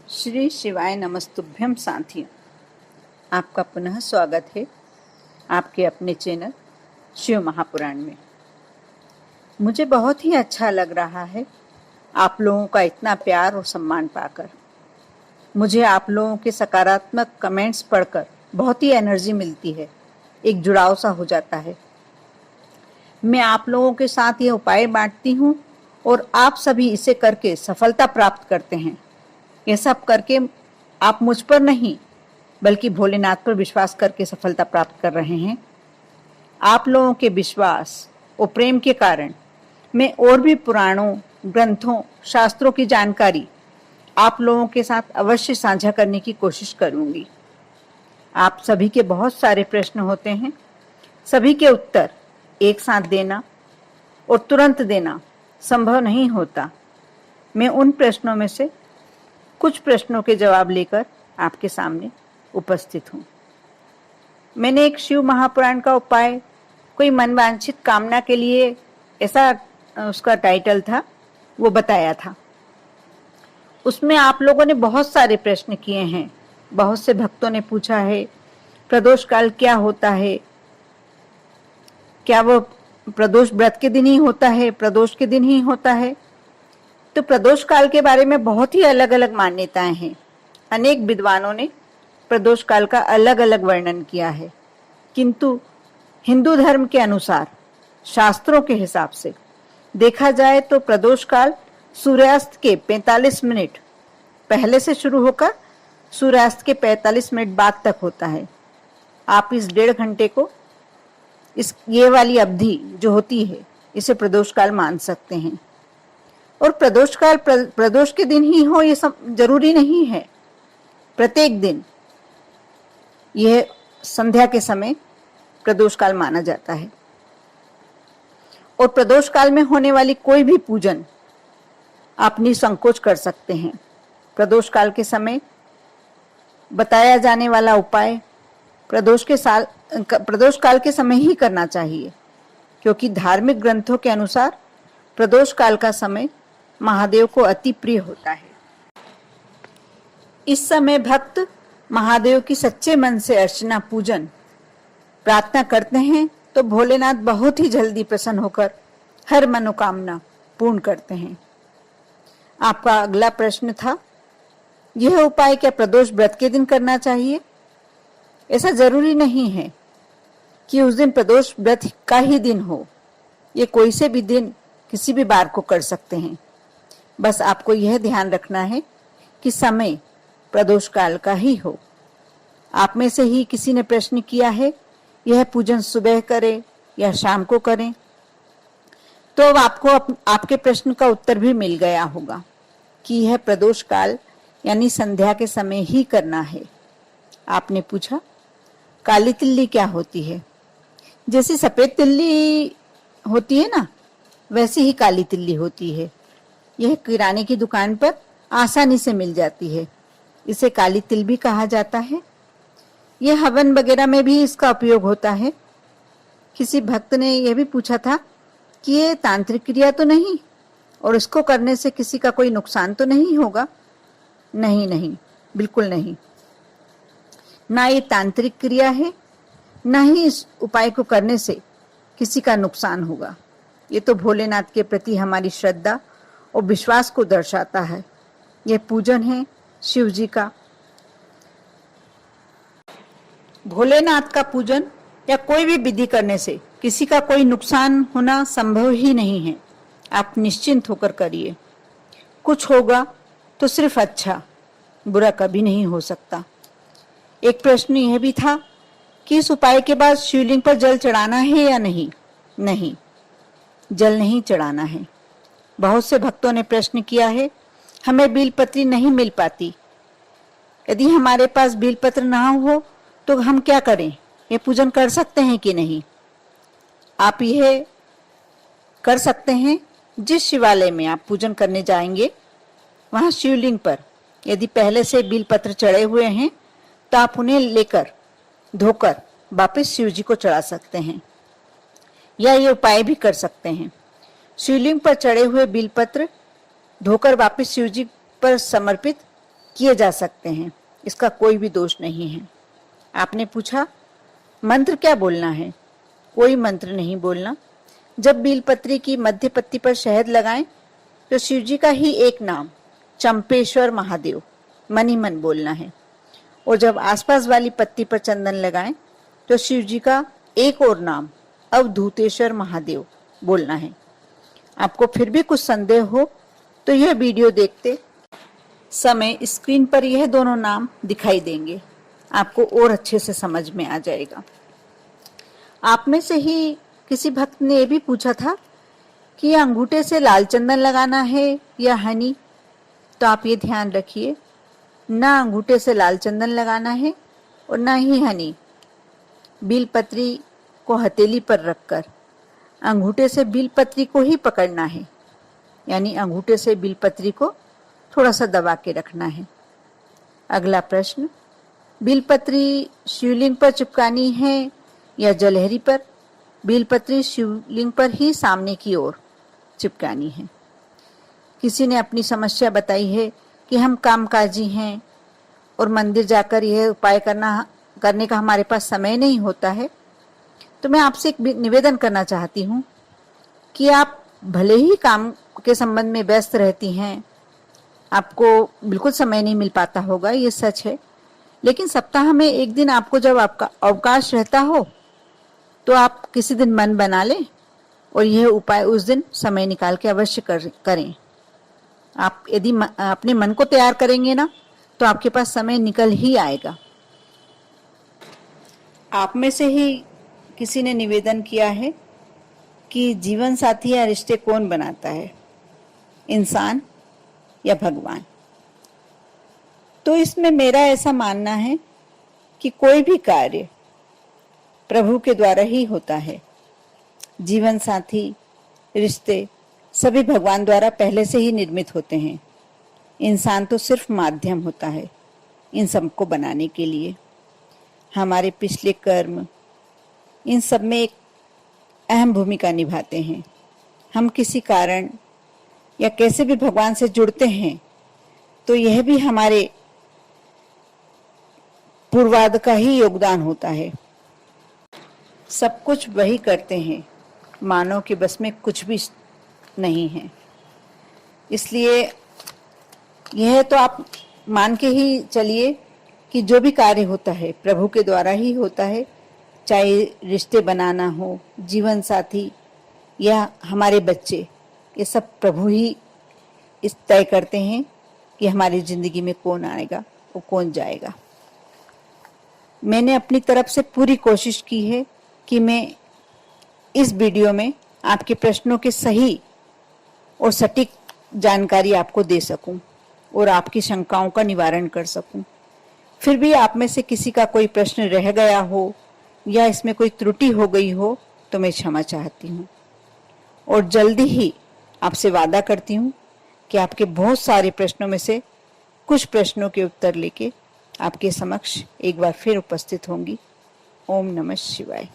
श्री शिवाय नमस्तुभ्यम साथियों, आपका पुनः स्वागत है आपके अपने चैनल शिव महापुराण में। मुझे बहुत ही अच्छा लग रहा है आप लोगों का इतना प्यार और सम्मान पाकर। मुझे आप लोगों के सकारात्मक कमेंट्स पढ़कर बहुत ही एनर्जी मिलती है, एक जुड़ाव सा हो जाता है। मैं आप लोगों के साथ ये उपाय बांटती हूँ और आप सभी इसे करके सफलता प्राप्त करते हैं। ये सब करके आप मुझ पर नहीं बल्कि भोलेनाथ पर विश्वास करके सफलता प्राप्त कर रहे हैं। आप लोगों के विश्वास और प्रेम के कारण मैं और भी पुराणों, ग्रंथों, शास्त्रों की जानकारी आप लोगों के साथ अवश्य साझा करने की कोशिश करूंगी। आप सभी के बहुत सारे प्रश्न होते हैं, सभी के उत्तर एक साथ देना और तुरंत देना संभव नहीं होता। मैं उन प्रश्नों में से कुछ प्रश्नों के जवाब लेकर आपके सामने उपस्थित हूँ। मैंने एक शिव महापुराण का उपाय कोई मनवांछित कामना के लिए, ऐसा उसका टाइटल था, वो बताया था। उसमें आप लोगों ने बहुत सारे प्रश्न किए हैं। बहुत से भक्तों ने पूछा है प्रदोष काल क्या होता है, क्या वो प्रदोष व्रत के दिन ही होता है, प्रदोष के दिन ही होता है। तो प्रदोष काल के बारे में बहुत ही अलग अलग मान्यताएं हैं। अनेक विद्वानों ने प्रदोष काल का अलग अलग वर्णन किया है, किंतु हिंदू धर्म के अनुसार, शास्त्रों के हिसाब से देखा जाए तो प्रदोष काल सूर्यास्त के 45 मिनट पहले से शुरू होकर सूर्यास्त के 45 मिनट बाद तक होता है। आप इस 1.5 घंटे को, ये वाली अवधि जो होती है, इसे प्रदोष काल मान सकते हैं। और प्रदोष काल प्रदोष के दिन ही हो ये सब जरूरी नहीं है। प्रत्येक दिन यह संध्या के समय प्रदोष काल माना जाता है। और प्रदोष काल में होने वाली कोई भी पूजन आप निसंकोच कर सकते हैं। प्रदोष काल के समय बताया जाने वाला उपाय प्रदोष काल के समय ही करना चाहिए, क्योंकि धार्मिक ग्रंथों के अनुसार प्रदोष काल का समय महादेव को अति प्रिय होता है। इस समय भक्त महादेव की सच्चे मन से अर्चना, पूजन, प्रार्थना करते हैं तो भोलेनाथ बहुत ही जल्दी प्रसन्न होकर हर मनोकामना पूर्ण करते हैं। आपका अगला प्रश्न था, यह उपाय क्या प्रदोष व्रत के दिन करना चाहिए? ऐसा जरूरी नहीं है कि उस दिन प्रदोष व्रत का ही दिन हो। ये कोई से भी दिन, किसी भी बार को कर सकते हैं। बस आपको यह ध्यान रखना है कि समय प्रदोष काल का ही हो। आप में से ही किसी ने प्रश्न किया है यह पूजन सुबह करें या शाम को करें, तो अब आपको आपके प्रश्न का उत्तर भी मिल गया होगा कि यह प्रदोष काल यानी संध्या के समय ही करना है। आपने पूछा काली तिल्ली क्या होती है? जैसी सफेद तिल्ली होती है ना, वैसी ही काली तिल्ली होती है। यह किराने की दुकान पर आसानी से मिल जाती है। इसे काली तिल भी कहा जाता है। यह हवन वगैरह में भी इसका उपयोग होता है। किसी भक्त ने यह भी पूछा था कि ये तांत्रिक क्रिया तो नहीं और इसको करने से किसी का कोई नुकसान तो नहीं होगा? नहीं नहीं, बिल्कुल नहीं। ना ये तांत्रिक क्रिया है, ना ही इस उपाय को करने से किसी का नुकसान होगा। ये तो भोलेनाथ के प्रति हमारी श्रद्धा और विश्वास को दर्शाता है। यह पूजन है शिव जी का। भोलेनाथ का पूजन या कोई भी विधि करने से किसी का कोई नुकसान होना संभव ही नहीं है। आप निश्चिंत होकर करिए। कुछ होगा तो सिर्फ अच्छा, बुरा कभी नहीं हो सकता। एक प्रश्न यह भी था कि इस उपाय के बाद शिवलिंग पर जल चढ़ाना है या नहीं? नहीं, जल नहीं चढ़ाना है। बहुत से भक्तों ने प्रश्न किया है हमें बेलपत्री नहीं मिल पाती, यदि हमारे पास बेलपत्र ना हो तो हम क्या करें? ये पूजन कर सकते हैं कि नहीं? आप यह कर सकते हैं, जिस शिवालय में आप पूजन करने जाएंगे वहां शिवलिंग पर यदि पहले से बेलपत्र चढ़े हुए हैं तो आप उन्हें लेकर धोकर वापस शिव जी को चढ़ा सकते हैं, या ये उपाय भी कर सकते हैं। शिवलिंग पर चढ़े हुए बेलपत्र धोकर वापस शिव जी पर समर्पित किए जा सकते हैं, इसका कोई भी दोष नहीं है। आपने पूछा मंत्र क्या बोलना है? कोई मंत्र नहीं बोलना। जब बीलपत्री की मध्य पत्ती पर शहद लगाएं तो शिव जी का ही एक नाम चंपेश्वर महादेव मन ही मन बोलना है, और जब आसपास वाली पत्ती पर चंदन लगाएं तो शिव जी का एक और नाम अवधूतेश्वर महादेव बोलना है। आपको फिर भी कुछ संदेह हो तो यह वीडियो देखते समय स्क्रीन पर यह दोनों नाम दिखाई देंगे, आपको और अच्छे से समझ में आ जाएगा। आप में से ही किसी भक्त ने यह भी पूछा था कि अंगूठे से लाल चंदन लगाना है या हनी, तो आप ये ध्यान रखिए, ना अंगूठे से लाल चंदन लगाना है और ना ही हनी। बीलपत्री को हथेली पर रखकर अंगूठे से बीलपत्री को ही पकड़ना है, यानी अंगूठे से बीलपत्री को थोड़ा सा दबा के रखना है। अगला प्रश्न, बीलपत्री शिवलिंग पर चिपकानी है या जलहरी पर? बीलपत्री शिवलिंग पर ही सामने की ओर चिपकानी है। किसी ने अपनी समस्या बताई है कि हम कामकाजी हैं और मंदिर जाकर यह उपाय करने का हमारे पास समय नहीं होता है, तो मैं आपसे एक निवेदन करना चाहती हूँ कि आप भले ही काम के संबंध में व्यस्त रहती हैं, आपको बिल्कुल समय नहीं मिल पाता होगा, ये सच है, लेकिन सप्ताह में एक दिन आपको जब आपका अवकाश रहता हो तो आप किसी दिन मन बना लें और यह उपाय उस दिन समय निकाल के अवश्य करें। आप यदि अपने मन को तैयार करेंगे ना तो आपके पास समय निकल ही आएगा। आप में से ही किसी ने निवेदन किया है कि जीवन साथी या रिश्ते कौन बनाता है, इंसान या भगवान? तो इसमें मेरा ऐसा मानना है कि कोई भी कार्य प्रभु के द्वारा ही होता है। जीवन साथी, रिश्ते सभी भगवान द्वारा पहले से ही निर्मित होते हैं। इंसान तो सिर्फ माध्यम होता है इन सबको बनाने के लिए। हमारे पिछले कर्म इन सब में एक अहम भूमिका निभाते हैं। हम किसी कारण या कैसे भी भगवान से जुड़ते हैं तो यह भी हमारे पूर्वार्ध का ही योगदान होता है। सब कुछ वही करते हैं, मानव के बस में कुछ भी नहीं है। इसलिए यह तो आप मान के ही चलिए कि जो भी कार्य होता है प्रभु के द्वारा ही होता है, चाहे रिश्ते बनाना हो, जीवन साथी या हमारे बच्चे, ये सब प्रभु ही इस तय करते हैं कि हमारी जिंदगी में कौन आएगा और कौन जाएगा। मैंने अपनी तरफ से पूरी कोशिश की है कि मैं इस वीडियो में आपके प्रश्नों के सही और सटीक जानकारी आपको दे सकूं और आपकी शंकाओं का निवारण कर सकूं। फिर भी आप में से किसी का कोई प्रश्न रह गया हो या इसमें कोई त्रुटि हो गई हो तो मैं क्षमा चाहती हूँ, और जल्दी ही आपसे वादा करती हूँ कि आपके बहुत सारे प्रश्नों में से कुछ प्रश्नों के उत्तर लेके आपके समक्ष एक बार फिर उपस्थित होंगी। ओम नमः शिवाय।